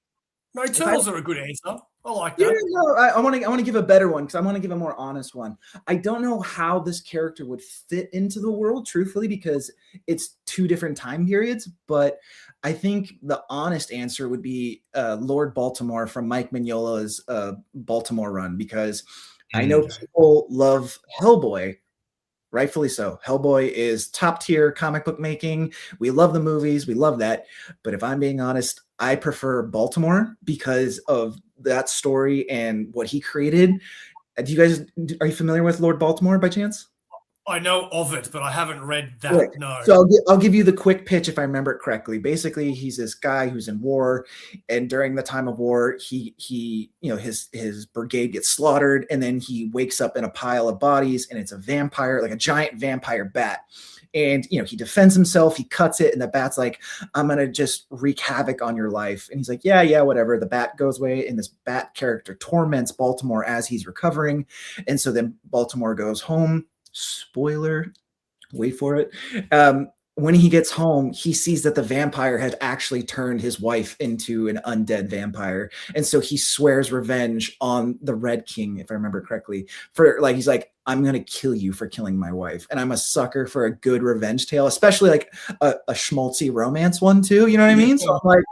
turtles are a good answer. I like that. Yeah, no, I want to give a better one, because I want to give a more honest one. I don't know how this character would fit into the world, truthfully, because it's two different time periods. But I think the honest answer would be Lord Baltimore from Mike Mignola's Baltimore run, because I know people love Hellboy, Rightfully so. Hellboy is top tier comic book making. We love the movies. We love that. But if I'm being honest, I prefer Baltimore because of that story and what he created. Are you familiar with Lord Baltimore by chance? I know of it, but I haven't read that. Right. No. So I'll give you the quick pitch if I remember it correctly. Basically, he's this guy who's in war, and during the time of war, his brigade gets slaughtered, and then he wakes up in a pile of bodies, and it's a vampire, like a giant vampire bat. And he defends himself, he cuts it, and the bat's like, I'm gonna just wreak havoc on your life. And he's like, yeah, whatever. The bat goes away, and this bat character torments Baltimore as he's recovering. And so then Baltimore goes home. Spoiler, wait for it. When he gets home, he sees that the vampire had actually turned his wife into an undead vampire. And so he swears revenge on the Red King, if I remember correctly, he's like, I'm going to kill you for killing my wife. And I'm a sucker for a good revenge tale, especially like a schmaltzy romance one too. You know what I mean? So I'm like,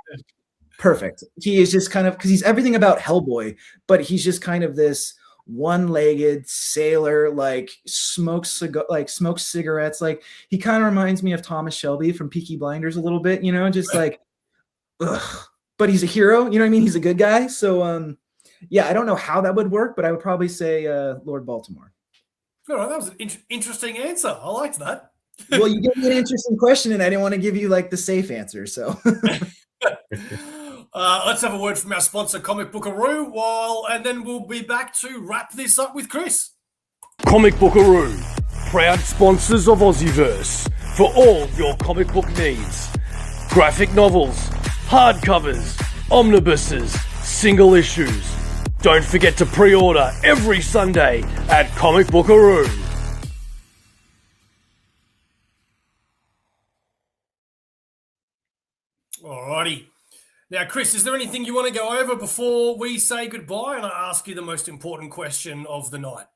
perfect. He is just kind of, because he's everything about Hellboy, but he's just kind of this one-legged sailor, like smokes cigarettes. Like he kind of reminds me of Thomas Shelby from Peaky Blinders a little bit, just like, ugh. But he's a hero, you know what I mean? He's a good guy. So yeah, I don't know how that would work, but I would probably say Lord Baltimore. All right, that was an interesting answer. I liked that. Well, you gave me an interesting question, and I didn't want to give you like the safe answer. So let's have a word from our sponsor, Comic Bookaroo, and then we'll be back to wrap this up with Chris. Comic Bookaroo, proud sponsors of Aussieverse for all your comic book needs. Graphic novels, hardcovers, omnibuses, single issues. Don't forget to pre-order every Sunday at Comic Bookaroo. Alrighty. Now, Chris, is there anything you want to go over before we say goodbye? And I ask you the most important question of the night.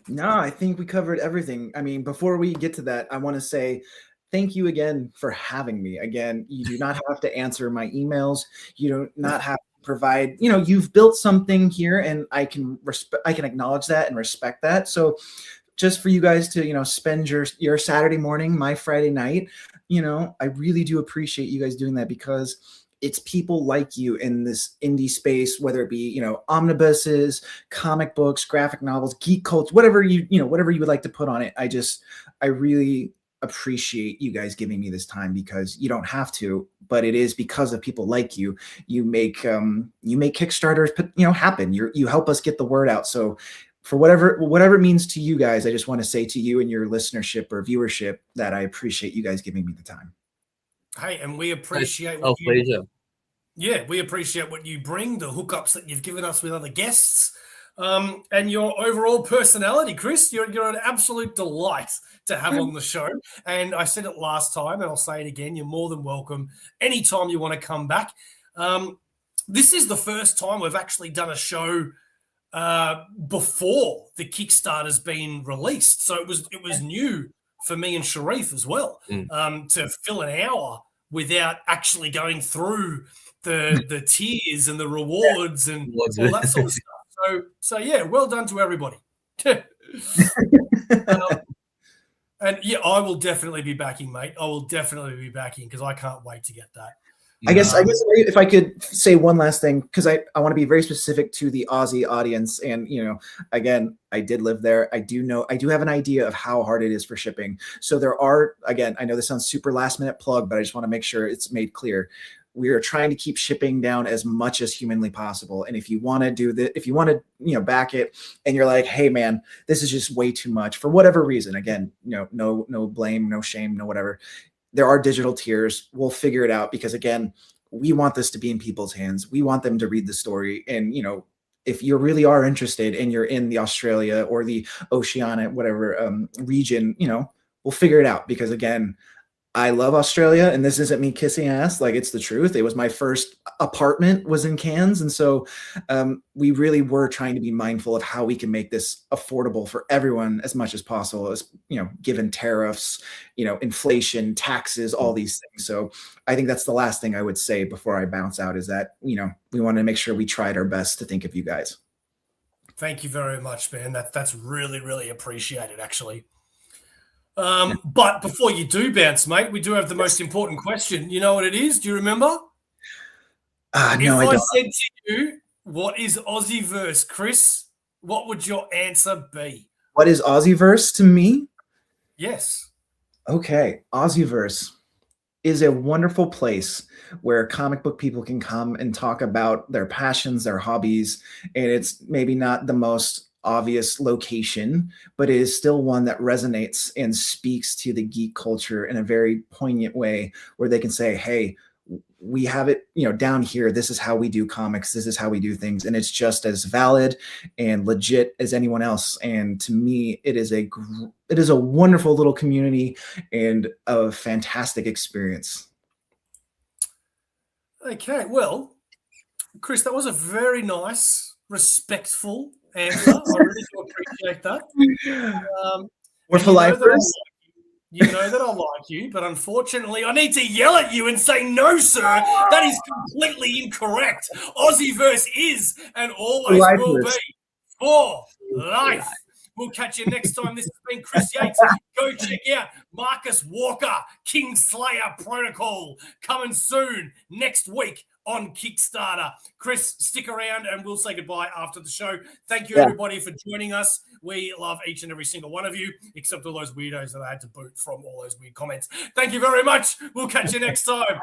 No, I think we covered everything. I mean, before we get to that, I want to say thank you again for having me. Again, you do not have to answer my emails. You do not have to provide, you've built something here, and I can acknowledge that and respect that. So just for you guys to, spend your Saturday morning, my Friday night, I really do appreciate you guys doing that, because it's people like you in this indie space, whether it be, omnibuses, comic books, graphic novels, geek culture, whatever you would like to put on it. I really appreciate you guys giving me this time, because you don't have to, but it is because of people like you. You make Kickstarters, happen. You help us get the word out. So for whatever it means to you guys, I just want to say to you and your listenership or viewership that I appreciate you guys giving me the time. Hey, and we appreciate we appreciate what you bring, the hookups that you've given us with other guests, and your overall personality, Chris. You're an absolute delight to have on the show. And I said it last time, and I'll say it again, you're more than welcome anytime you want to come back. This is the first time we've actually done a show before the Kickstarter's been released. So it was new for me and Sharif as well, to fill an hour without actually going through the tiers and the rewards and all that sort of stuff. So yeah, well done to everybody. And yeah, I will definitely be backing, mate. I will definitely be backing, because I can't wait to get that. I guess if I could say one last thing, because I want to be very specific to the Aussie audience. And, again, I did live there. I do have an idea of how hard it is for shipping. So there are, again, I know this sounds super last minute plug, but I just want to make sure it's made clear. We are trying to keep shipping down as much as humanly possible. And if you want to do that, if you want to, back it, and you're like, hey man, this is just way too much for whatever reason, again, no blame, no shame, no whatever. There are digital tiers. We'll figure it out, because again, we want this to be in people's hands. We want them to read the story. And, if you really are interested and you're in the Australia or the Oceania, whatever region, we'll figure it out, because again, I love Australia, and this isn't me kissing ass. Like, it's the truth. It was my first apartment was in Cairns. And so we really were trying to be mindful of how we can make this affordable for everyone as much as possible, as, given tariffs, inflation, taxes, all these things. So I think that's the last thing I would say before I bounce out, is that, we want to make sure we tried our best to think of you guys. Thank you very much, man. That's really, really appreciated, actually. But before you do bounce, mate, we do have the most important question. You know what it is? Do you remember? No, I if I don't. said to you, what is Aussieverse, Chris? What would your answer be? What is Aussieverse to me? Yes. Okay, Aussieverse is a wonderful place where comic book people can come and talk about their passions, their hobbies, and it's maybe not the most obvious location, but it is still one that resonates and speaks to the geek culture in a very poignant way, where they can say, hey, we have it, down here. This is how we do comics. This is how we do things. And it's just as valid and legit as anyone else. And to me, it is a wonderful little community and a fantastic experience. Okay, well, Chris, that was a very nice, respectful answer. I really do appreciate that. We're for lifers. You know that I like you, but unfortunately, I need to yell at you and say, no, sir, that is completely incorrect. Aussieverse is and always will be for life. We'll catch you next time. This has been Chris Yates. Go check out Marcus Walker, Kingslayer Protocol, coming soon next week on Kickstarter. Chris, stick around and we'll say goodbye after the show. Thank you, everybody, for joining us. We love each and every single one of you, except all those weirdos that I had to boot from all those weird comments. Thank you very much. We'll catch you next time.